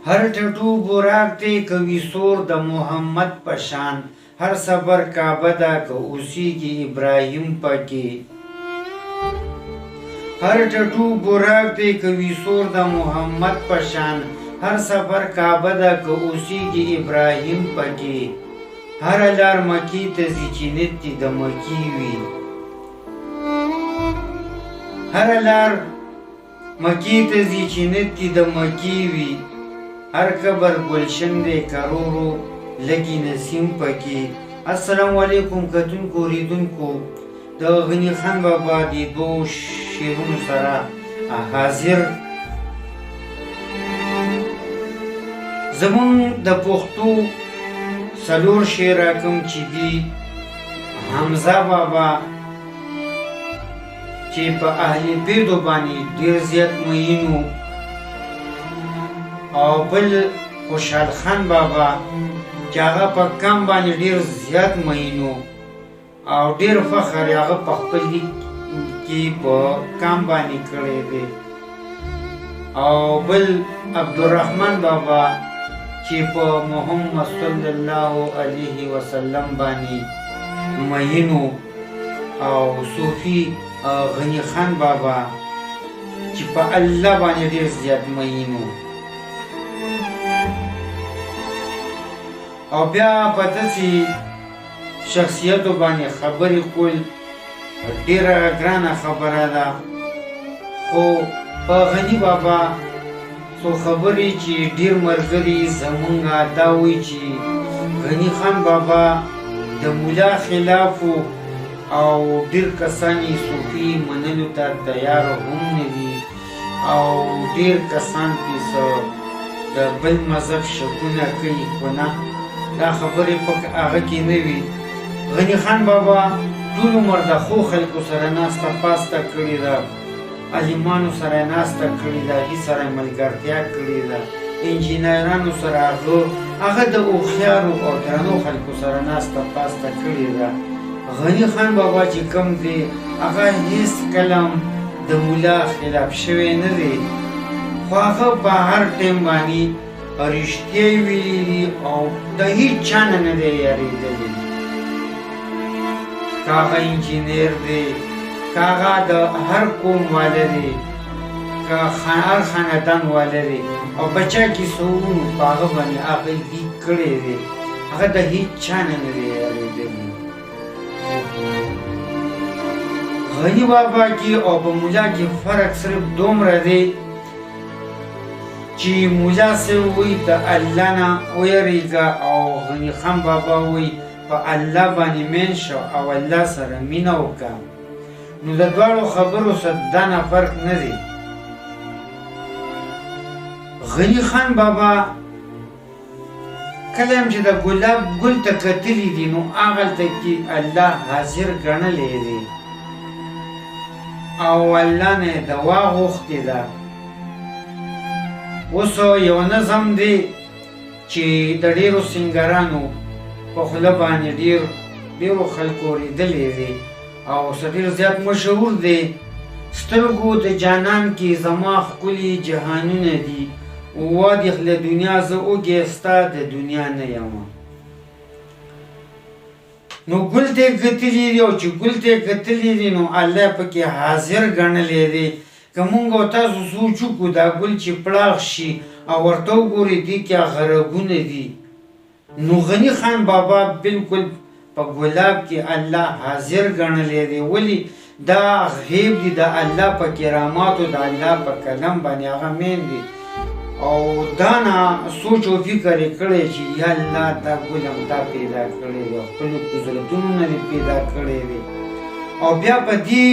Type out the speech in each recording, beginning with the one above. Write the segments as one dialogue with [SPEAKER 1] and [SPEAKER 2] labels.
[SPEAKER 1] هر ټټو براق دی کوي سور د محمد پشان هر صبر کعبه ده که اوسیږي ابراهیم پکې هر ټټو براق دی کوي سور د محمد پشان هر صبر کعبه ده که اوسیږي ابراهیم پکې هر لار مکی ته ځي چې نیت د مکی وي هر لار مکی ته ځي چې نیت د مکی وي هر قبر گلشن دی کرورو لگی نسیم پکی. السلام علیکم کتونکو ریدونکو د غنی خان بابا دی دو شیرونو سره حاضر زمون د پښتو سلور شعر کوم چې دی حمزه بابا چې په اهل بیدو باندې ډیر زیات مینو او بل خوشحال خان بابا چې هغه په کم باندې ډیر زیات مینو او ډیر فخر هغه په خپل لیک کې په کم باندې کړی دی او بل عبدالرحمن بابا چې په محمد صلی الله علیه وسلم باندې مینو او صوفي غنی خان بابا چې په الله باندې ډیر زیات مینو او بیا په داسې شخصیتو باندې خبرې کول ډېره ګرانه خبره ده خو په غني بابا څو خبرې چې ډېر ملګري زمونږ دا وایي چې غني خان بابا د مولا خلاف او ډېر کسان یې صوفي منلو ته تیار هم نه دي او ډېر کسان پې د بل مذهب شکونه کوي خو نه دا خبرې په هغه کې نه وي غني خان بابا ټول عمر د ښو خلکو سره ناسته پاسته کړې ده عالمانو سره یې ناسته کړې ده هغې سره یې ملګرتیا کړې ده انجینرانو سره هغه د هوښیارو او درنو خلکو سره ناسته پاسته کړې ده غني خان بابا چې کوم دی هغه هېڅ کلم د مولا خلاف شوی نه دی خو هغه په هر ټایم باندې رښتیا ویلي دي او د هېڅ چا نه نه دی یارېدلی که هغه انجینر دی که هغه د هر قوم واله دی که هر خاندان واله دی او بچه کې څه وو په هغه باندې هغه لیک کړی دی هغه د هېڅ چا نه نه دی یارېدلی غني بابا کې او په مولا کې فرق صرف دومره دی چې مولا صاحب وایي د الله نه ویریږه او غني خان بابا وایي په الله باندې مین شو او الله سره مینه وکړه نو د دواړو خبرو سره دانه فرق نه دی غني خان بابا کله هم چې د ګلاب ګل ته کتلي دي نو هغلته کې الله حاضر ګڼلی دی او الله نه یې دوا غوښتې ده اوس یو نظم دی چې د ډېرو سینګرانو په خوله باندې ډېرو خلکو اورېدلی دی او څه ډېر زیات مشهور دی سترګو د جانان کې زما ښکلي جهانونه دي وادي له دنیا زه اوږې ستا د دنیا نه یم نو ګل ته یې کتلي دي او چې ګل ته یې کتلي دي نو الله پکې حاضر ګڼلی دی که مونږ او تاسو سوچ وکړو دا ګل چې پړاغ شي او ورته وګورئ دې کې هغه رګونه دي نو غني خان بابا بالکل په ګلاب کې الله حاضر ګڼلی دی ولې دا غیب دي د الله په کراماتو د الله په کلم باندې هغه مین دي او دا نه سوچ او فکر یې کړی چې یا الله دا ګل همدا پیدا کړی دی خپلو قدرتونو نه دې پیدا کړی دی او بیا په دې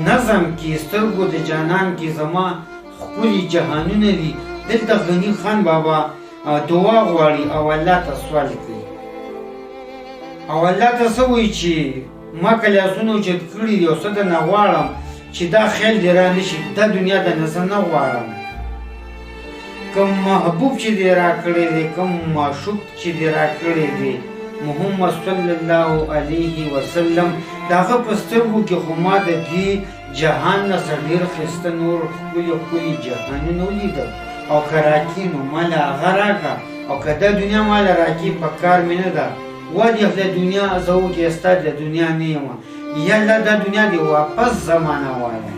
[SPEAKER 1] نظم کې سترګو د جانان کې زما ښکلي جهانونه دي دلته غني خان بابا دعا غواړي او الله ته سوال کوي او الله ته څه وایي چې ما که لاسونه اوچت کړي دي او څه درنه غواړم چې دا خیال دې را نه شي دا دنیا درنه زه نه غواړم کوم محبوب چې دې را کړی دی کوم معشوق چې دې را کړی دی محمد صلی الله علیه وسلم د هغه په سترګو کې خو ما د دې جهان نه څه ډېر ښایسته نور ښکلي جهانونه ولیدل او که راکړي نو ماله هغه راکړه او که دا دنیا ماله راکړي په کار مې نه ده ولې خدای دنیا زه وکړې ستا د دنیا نه یم یا الله دا دنیا دې واپس زمانه وایه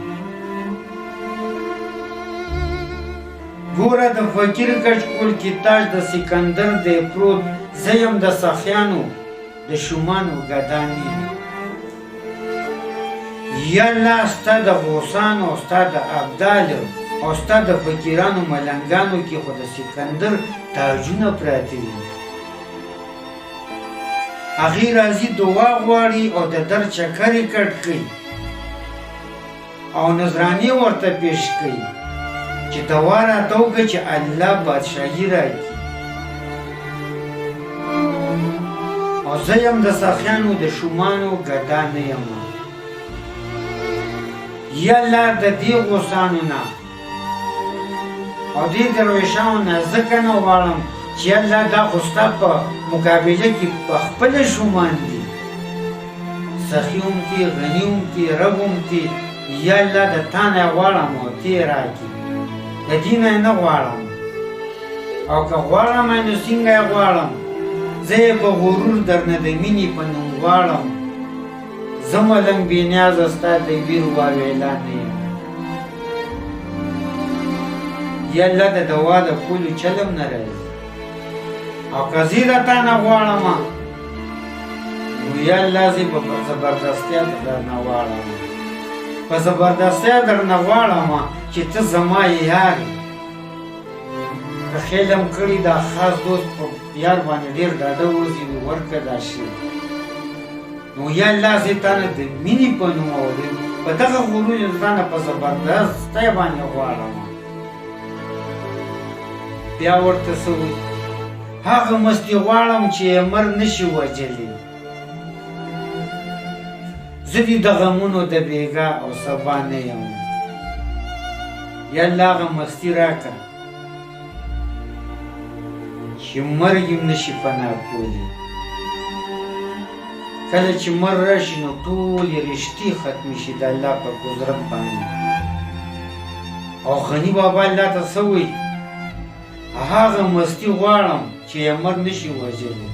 [SPEAKER 1] ګوره د فقیر کچکول کې تاج د سکندر دی پروت زه یم د سخیانو د شومانو ګدانې یا الله ستا د غوثانو او ستا د ابدالو او ستا د فقیرانو ملنګانو کې خو د سکندر تاجونه پراته دي هغې راځي دعا غواړي او د در چکر یې کټ کوي او نذرانې ورته پیش کوي چې دوا راته وکړه چې الله بادشاهي راکړي او زه یم د سخیانو د شومانو ګدا نه یم یا الله د دې غوثانو نه او دې درویشانو نه ځکه نه غواړم چې الله دا خو ستا په مقابله کې په خپله شومان دي سخي هم دي غني هم دي رب هم دي یا الله د تا نه غواړم او ته یې راکړي د دې نه یې نه غواړم او که غواړم نو څنګه یې غواړم زه یې په غرور درنه د مینې په نوم غواړم زه ملنګ بېنیازه ستا د ویر واویلا نه یم یا الله د دوا د کولو چلم نه راځي او که زه د تا نه غواړم نو یا الله زه په زبردستیا درنه غواړم په زبردستیا درنه غواړم چې ته زما یار که خیلم کړي دا خاص دوست په یار باندې ډېر ډاډه وځي نو ورکړه دا شی نو یا الله زه تا نه د مینې په نوم او په دغه غرور تا نه په زبردستی باندې غواړم بیا ورته څه وایي هغه مستي غواړم چې یې مر نشي وجلی زه دې د غمونو د بېګا او سبا نه یم یا الله هغه مستي راکړه چې مرګ یې نشي پناه کولی کله چې مر راشي نو ټولې رشتې ختمې شي د الله په قدرت باندې او غني بابا الله ته څه وایي هغه مستی غواړم چې یې مر نشي وژلی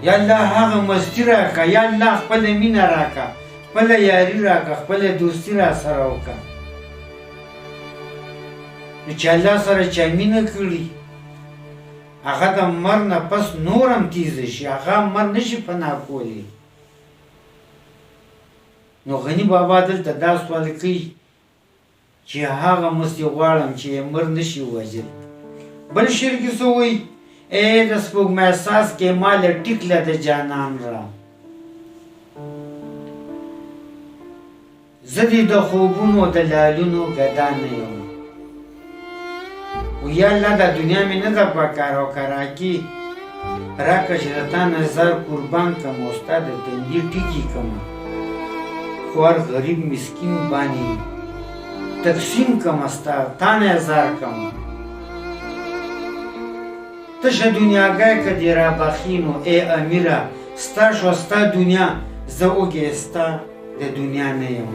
[SPEAKER 1] یا الله هغه مستی راکړه یا الله خپله مینه راکړه خپله یاري راکړه خپله دوستي را سره وکړه نو چې الله سره چا مینه کړي هغه د مر نه پس نور هم تیزه شي هغه مر نشي پناه کولی نو غني بابا دلته دا سوال کوي چې هغه مستی غواړم چې یې مر نشي وژلی بل شعر کې څه وایي ای د سپوږمۍ ساز کې ماله ټیکله د جانان را زه دې د خوبونو د لالونو ګدا نه یم و یا الله دا دنیا مې نه ده پکار او که راکړي راکړه چې د تا نظر قربان کړم او ستا د تندي ټیکې کړم خوار غریب مسکین باندې تقسیم کړم ستا تا نه ازار کړم تشه دنیاګۍ که دې رابخي نو ای امیره ستا شوه ستا دنیا زه وږې ستا د دنیا نه یم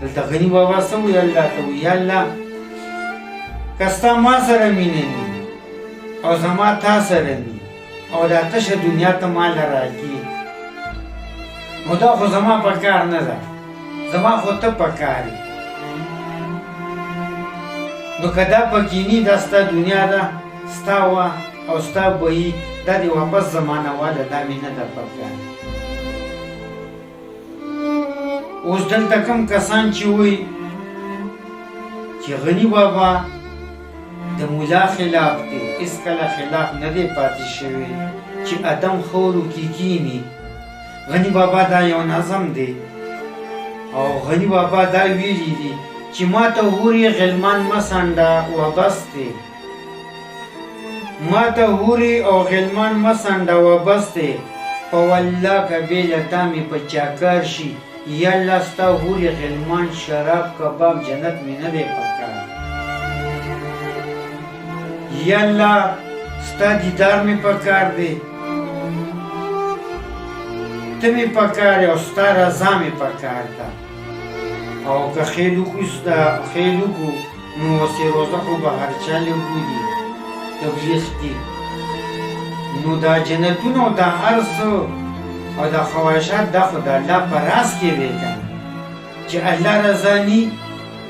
[SPEAKER 1] دلته غني بابا څه وایي الله ته وایي یا الله که ستا ما سره مینه وي او زما تا سره وي او دا تشه دنیا ته ماله راکړي نو دا خو زما په کار نه ده زما خو ته په کار یې نو که دا پکیني دا ستا دنیا ده ستا وه او ستا بهي دا دې واپس زمانه واله دا مې نه ده پکار اوس دلته کوم کسان چې وایي چې غني بابا د مولا خلاف دی هېڅکله خلاف نه دی پاتې شوی چې ادم خورو کې کیني غني بابا دا یو نظم دی او غني بابا دا ویلي دي چې ما ته هورې غلمان مه سنډه وبس دی ما ته هورې او غلمان مه سنډه وبس دی په والله که بې له تا مې په چاکر شي یا الله ستا هورې غلمان شراب کباب جنت مې نه دی پکار یا الله ستا دیدار مې پکار دی ته مې پکار او ستا رضا مې پکار ده او که خیل وکړو نو اوسې روزه خو به هر چا لګولي تبلیغ کې نو دا جنتونه او دا هر څه او دا خواهشات دا خو د الله په راز کې دی کنه چې الله رضا ني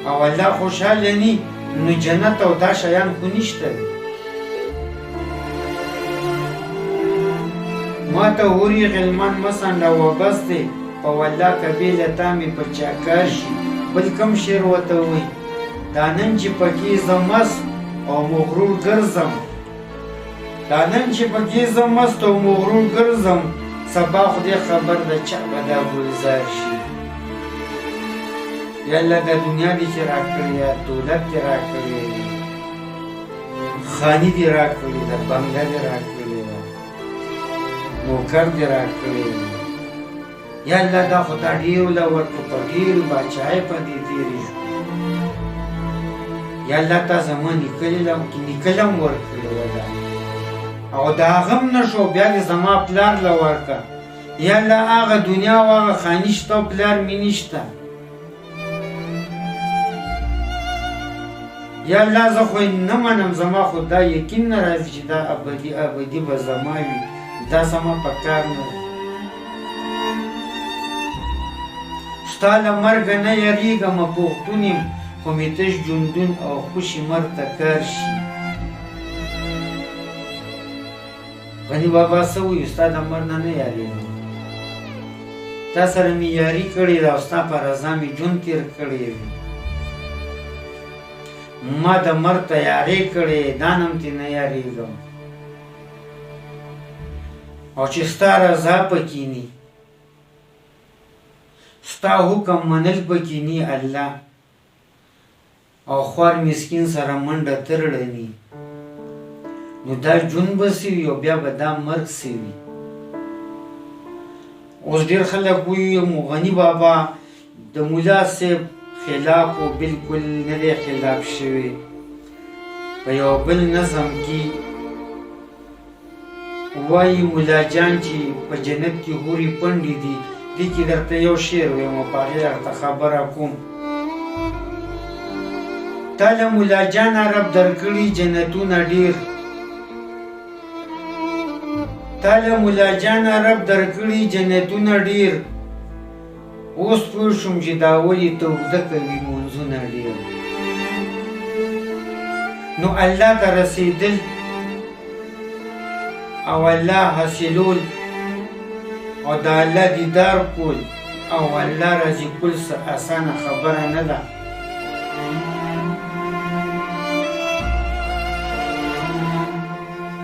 [SPEAKER 1] او الله خوشحاله ني نو جنت او دا شیان خو نشته دي ما ته وری غلمان مسنډه وبس دی په والله کبیله تا مې په چاکار شي بل کم شعر ورته وایي دا نن چې پکې زه مست او مغرور ګرځم دا نن چې پکې زه مست او مغرور ګرځم سبا خدای خبر ده چا به دا ګلزار شي یا الله دا دنیا دې چې راکړې دولت دې راکړې خاني دې راکړې ده بنګله دې راکړې ده نوکر دې راکړې یا الله دا خو تا ډېرو له ورکړو په ډېرو باچایۍ په دې تېرې شو یا الله تا زما نیکه هم ورکړې وه او د هغه هم نه شو بیا دې زما پلار له ورکړه یا الله هغه دنیا او هغه خاني شته او پلار مې نشته یا الله زه خو نه منم زما خو دا یقین نه راځي چې دا ابدي به زما وي دا زما په کار نه ستا له مرګه نه یریږم پښتون یم خو مې تش ژوندون او خوشي مرګ ته کار شي غني بابا څه وایي ستا د مرګ نه یریږم تا سره مې یاري کړې ده او ستا په رضا مې ژوند تېر کړی دی ما د مرګ تیارې کړې دا نه هم ترې نه یارېږم او چې ستا رضا پکې ني ستا حکم منل پکې ني الله او خوار مسکین سره منډه ترړني نو دا ژوند به څه وي او بیا به دا مرګ څه وي اوس ډېر خلک وایي غني بابا د ملا صاحب خلاف و بالکل نه دی خلاف شوی په یو بل نظم کې وایي ملا جان چې په جنت کې حورې پنډې دي دې کې درته یو شعر وایم په هغې درته خبره کوم تا له ملا جانه رب درکړي جنتونه ډېر تا له ملا جانه رب درکړي جنتونه ډېر اوس پوه شوم چې دا ولې ته اوږده کوي مونځونه ډېر نو الله ته رسېدل او الله حاصلول او د الله دیدار کول او الله راضي کول څه اسانه خبره نه ده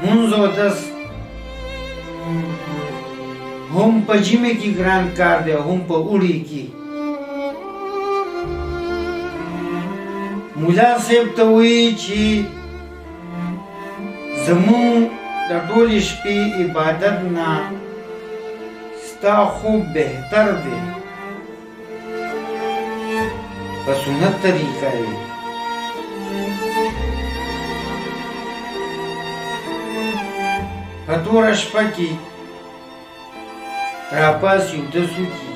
[SPEAKER 1] مونځ او دس هم په ژمي کې ګران کار دی هم په اوړي کې مولا صاحب ته وایي چې زمون د ټولې شپې عبادت نه ستا خوب بهتر دی په سنت طریقه دی په توره شپه کې راپاس یو دسو کی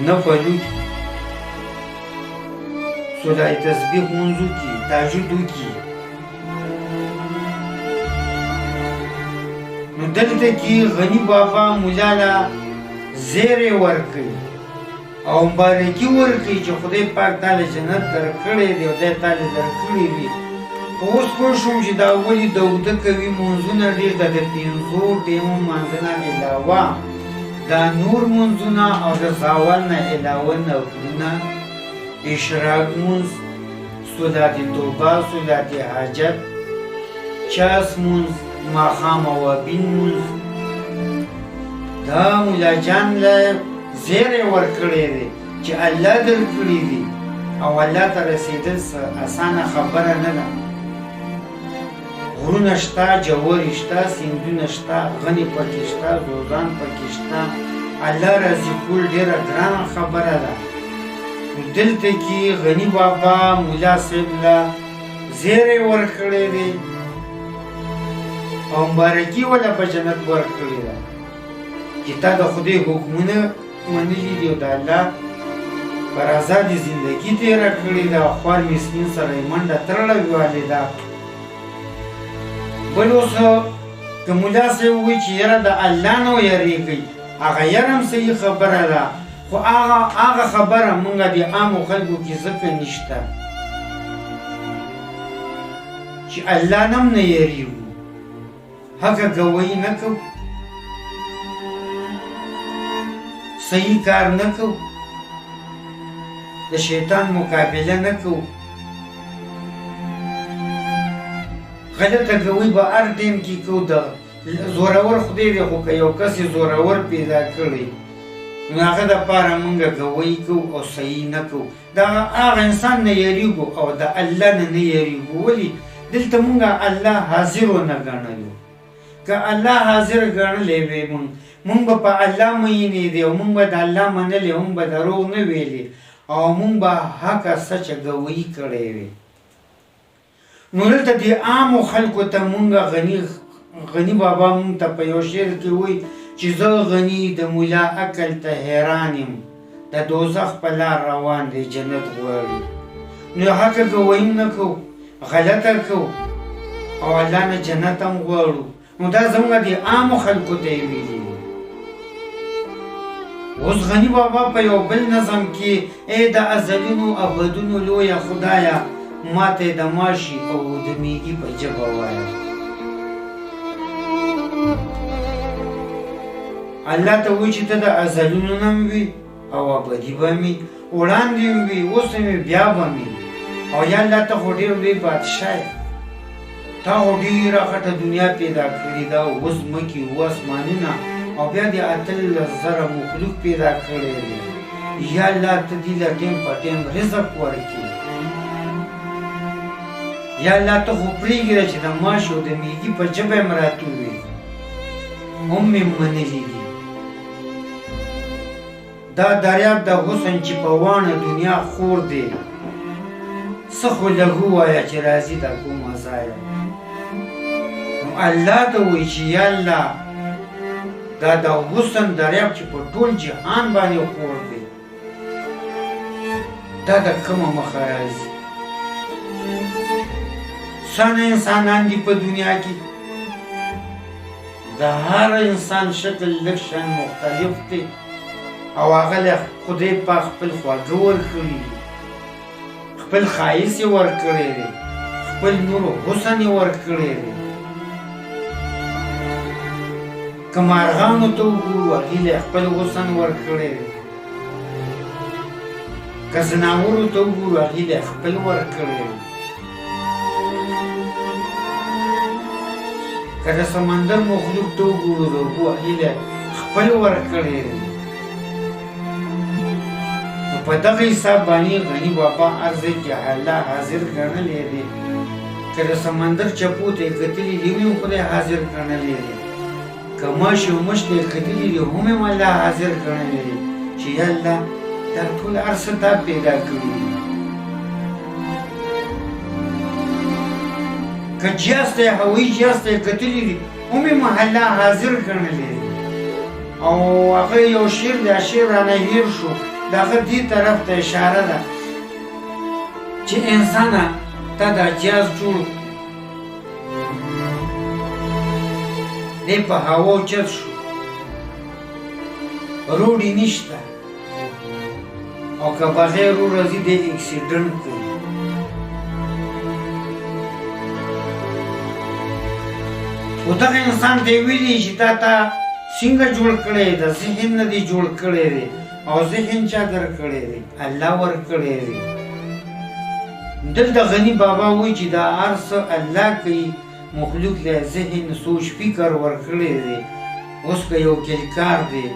[SPEAKER 1] نفلو کی سولای تسبیح منزو کی تاجدو کی نو دلته کی غنی بابا مولانا زیر ورکی او مبارکی ورکی چې خدای پاک تعالی جنت درکړی دی او خدای تعالی درکړی وي اوس پوه شوم چې دا ولې د اوږده کوي مونځونه ډېر د پنځو ټیمو مانځنه علاوه دا نور مونځونه او د زاول نه علاوه نفلونه اشراق مونځ صلات توبه صلات حاجت چاس مونځ ماښام اوابین مونځ دا مولا جان له زیری ورکړی دی چې الله درکړي دي او الله ته رسېدل اسانه خبره نه ده غرونه شته جواري شته سیندونه شته غني پکې شته دوزان پکې شته الله راضي کول ډېره ګرانه خبره ده دلته کې غني بابا مولا صاحب له زیری ورکړی دی او مبارکي ولا په جنت ورکړې ده چې تا د خدای حکمونه منلي دي او د الله پر آزادي زندگی تیره کړې ده، خوار مسکین سره یې منډه ترړه ویالې ده. بل اوس که ملا صاحب ووایي چې یاره د الله نه ویرېږئ، هغه یره هم صحیح خبره ده، خو هغه خبره مونږ د عامو خلکو کې ځکه نشته چې الله نه هم نه یېرېږو، هغه ګویي نه کوو، صحیح کار نه کوو، د شیطان مقابله نه کوو. غلطه ګویي به هر ټیم کې کوو. د زورور خدای دی، خو که یو کس یې زورور پیدا کړی نو هغه دپاره مونږ ګویي کوو او صحیح نه کوو. د هغه انسان نه یېرېږو او د الله نه نه یېرېږو. ولې؟ دلته مونږ الله حاضر ونه ګڼلو. که الله حاضر ګڼلی وی مونږ به په الله مینې دی او مونږ به د الله منلې، مونږ به دروغ نه ویلې او مونږ به حقه سچه ګویي کړی وي. نو دلته د عامو خلکو ته مونږ غني بابا مونږ ته په یو شعر کې وایي چې زه غني د ملا عقل ته حیران یم، د دوزخ په لار روان دی جنت غواړي. نو حقه ګویي نه کوو، غلطه کوو او الله نه جنت هم غواړو. نو دا زموږ د عامو خلکو ته یې ویلي. اوس غني بابا په یو بل نظم کې ای د ازلینو ابدونو لویه خدایه، ماته د ماشي او د میږي په ژبه وایه. الله ته وایي چې ته د ازلینو نه هم وي او ابدي به مې، وړاندې هم وي، اوس هم بیا به مې. او یا الله ته خو ډېر لوی بادشاه یې، تا خو ډېره غټه دنیا پیدا کړې ده، اوس ځمکې اوه اسمانونه او بیا د 18,000 مخلوق پیدا کړی دی. یا الله ته دې له ټیم په ټیم رزق ورکړي. یا الله ته خو پرېږده چې د ماش او د میږي په ژبه یې راته ووایي، هم مې منلي دي. دا دریاب د حسن چې په واڼه دنیا خور دی، څه خو لږو وایه چې راځي د کومه ځایه. نو الله ته وایي چې یا الله دا د حسن دریاب چې په ټول جهان باندې خور دی، دا د کومه مخه راځي؟ څونه انسانان دي په دنیا کې، د هر انسان شکل لږ شان مختلف دی او هغه له خدای پاک خپل خواږه ورکړي دي، خپل ښایست یې ورکړی دی، خپل نور و حسن یې ورکړی دی. که مارغانو ته وګورو هغې له خپل حسن ورکړی دی، که ځناورو ته وګورو هغې له خپل ورکړی دی، که د سمندر مخلوق ته وګورو د اوبو هغې له خپل ورکړی دی. نو په دغه حساب باندې غني بابا هر ځای کې الله حاضر ګڼلی دی. که د سمندر چپو ته یې کتلي دي هم خدای حاضر ګڼلی دی، که ماش او مش ته یې کتلي دي هم الله حاضر ګڼلی دی چې یا الله دا ټول هر څه تا پیدا کړي دي. که جهاز ته یې هوایي جهاز ته یې کتلي دي هم الله حاضر ګڼلی دی. او هغه یو شعر دی، شعر رانه هېر شو، د هغه دې طرف ته اشاره ده چې انسانه تا دا جهاز جوړ دی، په هوا اوچت شو، روډ یې نشته او که بغیر رو راځي دی اکسیډنټ کوي. خو دغه انسان ته یې ویلي چې تا څنګه جوړ کړی د ذهن نه دی جوړ کړی دی او ذهن چا درکړی دی؟ الله ورکړی دی. دلته غني بابا وایي چې دا هر څه الله کوي، مخلوق له ذهن سوچ فکر ورکړی دی. اوس که یو کلکار دی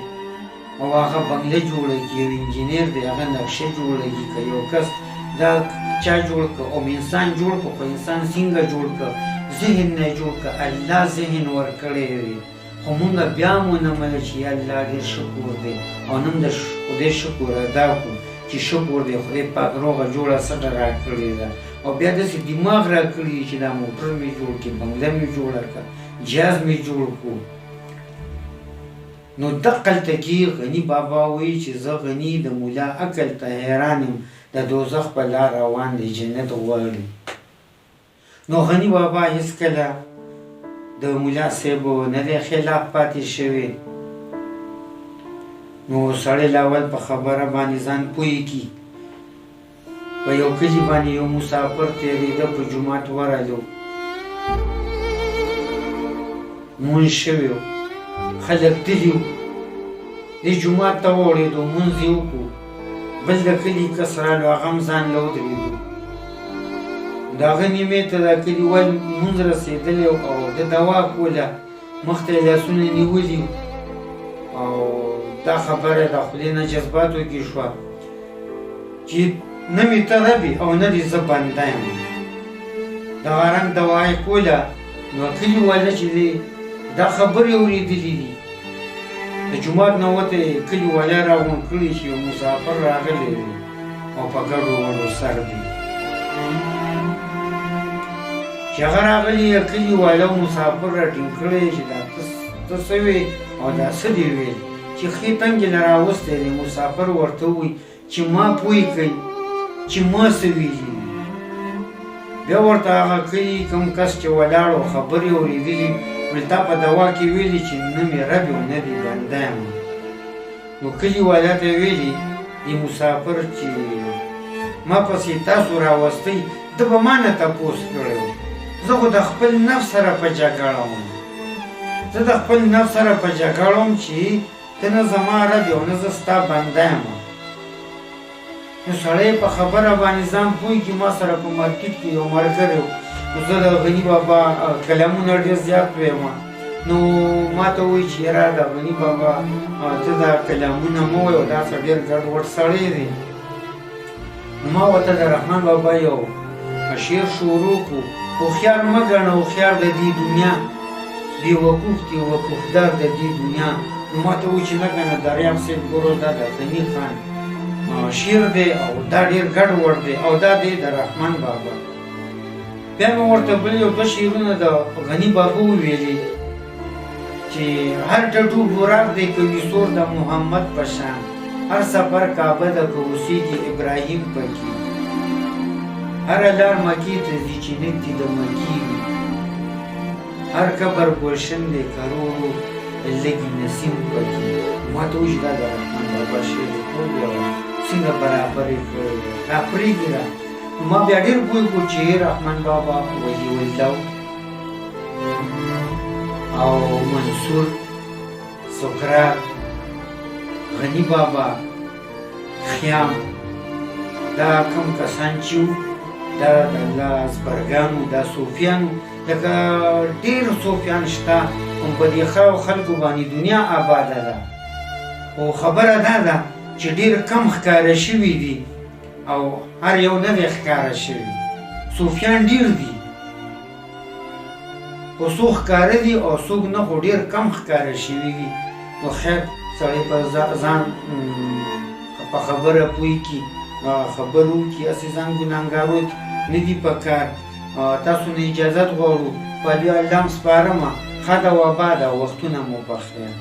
[SPEAKER 1] او هغه بنګله جوړوي، یو انجینر دی هغه نقشه جوړوي، که یو کس دا چا جوړ کړه او انسان جوړ کړه، خو انسان څنګه جوړ کړه؟ ذهن نه جوړ کړه، الله ذهن ورکړی دی. خو مونږ بیا مو نه منو چې یا الله ډېر شکر دی او نن د خدای شکر ادا کړو چې شکر دی خدای پاک روغه جوړه سټه راکړې ده او بیا داسې دماغ راکړي دي چې دا موټر مې جوړ کړي، بنګله مې جوړه کړه، جهاز مې جوړ کړو. نو دقلته کې غني بابا وایي چې زه غني د مولا عقل ته حیران یم د دوزخ په لار روان دی جنت غواړي. نو غني بابا هیڅکله د مولا صاحب نه دی خلاف پاتې شوی. نو سړی لاول په خبره باندې ځان پوهې کی. په یو کلي باندې یو مسافر تېرېده، په جومات ورغلو، مونځ شوی و، خلک تلي وو، دې جومات ته وغوړېدو، مونځ یې وکړو. بل د کلي کس رالو، هغه هم ځان له ودرېدو. د هغه نیمې ته د کلیوال مونځ رسېدلی او د دوا کوله، مخ ته یې لاسونه نیولي او دا خبره د خولې نه جذباتو کې شوه چې نه مې ته ربې او نه دې زه بنده یم. دغه رنګ دوا یې کوله. نو کلیواله چې دی دا خبرې اورېدلي دي، د جومات نه وته یې کلیواله راغونډ کړي چې یو مسافر راغلی دی او په ګډو وډو سر دی. چې هغه راغلي یې کلیواله مسافر راټینګ کړی چې دا ته څه وې او دا څه دې ویل، چې ښې تنګې نه راوستی دی. مسافر ورته ووایي چې ما پوه کړئ چې ما څه ویلي. بیا ورته هغه کلي کوم کس چې ولاړ و خبرې اورېدلي، ویل تا په دوا کې ویلي چې نه مې رب او نه دې بنده یم. نو کلیواله ته یې ویلي دې مسافر چې ما پسې تاسو راوستی، ده به ما نه تپوس کړی و. زه خو د خپل نفس سره په جګړه وم، زه د خپل نفس سره په جګړه وم چې ته نه زما رب او نه زه ستا بنده یم. نو سړی په خبره باندې ځان پوهېږي چې ما سره په مارکېټ کې یو ملګری و، نو زه د غني بابا کلامونه ډېر زیات ویم. نو ما ته وایي چې یاره د غني بابا ته دا کلامونه مه وایه، دا څه ډېر ګډوډ سړی دی. نو ما ورته د رحمان بابا یو شعر شروع کړو: هوښیار مه ګڼه هوښیار د دې دنیا، بې وقوف دی وقوفدار د دې دنیا. نو ما ته وایي چې نه کنه دریاب صاحب ګورو دا د غني خان شعر دی او دا ډېر ګډوډ دی او دا دی د رحمان بابا. بیا مې ورته بل یو دوه شعرونه د غني بابا وویلي چې هر ټټو براق دی کوي سور د محمد په شان، هر سفر کعبه ده که اوسېږي ابراهیم پکې، هره لار مکې ته ځي چې نږدې د مکې وي، هر قبر ګلشن دی کروړو لږي نسیم پکې. ما ته وایي دا د رحمان بابا شعر دی، ټول یو څنګه برابر یې کړی دی، دا پرېږدي را. نو ما بیا ډېر پوه کړو چې رحمان بابا ولی الله او منصور سقراط، غني بابا، خیام، دا کوم کسان چې وو دا د الله ازبرګانو، دا صوفیانو، لکه ډېر صوفیان شته هم په دې ښه خلکو باندې دنیا آباده ده. خو خبره دا ده چې ډېر کم ښکاره شوي دي او هر یو نه دی ښکاره شوي. صوفیان ډېر دي خو څوک ښکاره دي او څوک نه، خو ډېر کم ښکاره شوي دي. نو خیر سړی په ځان په خبره پوه کړي، خبرو وکړي، هسې ځان ګناهګارو نه دي په کار. تاسو نه اجازت غواړو، په دې الله م سپارمه. ښه ده و اباده، وختونه مو په خیر.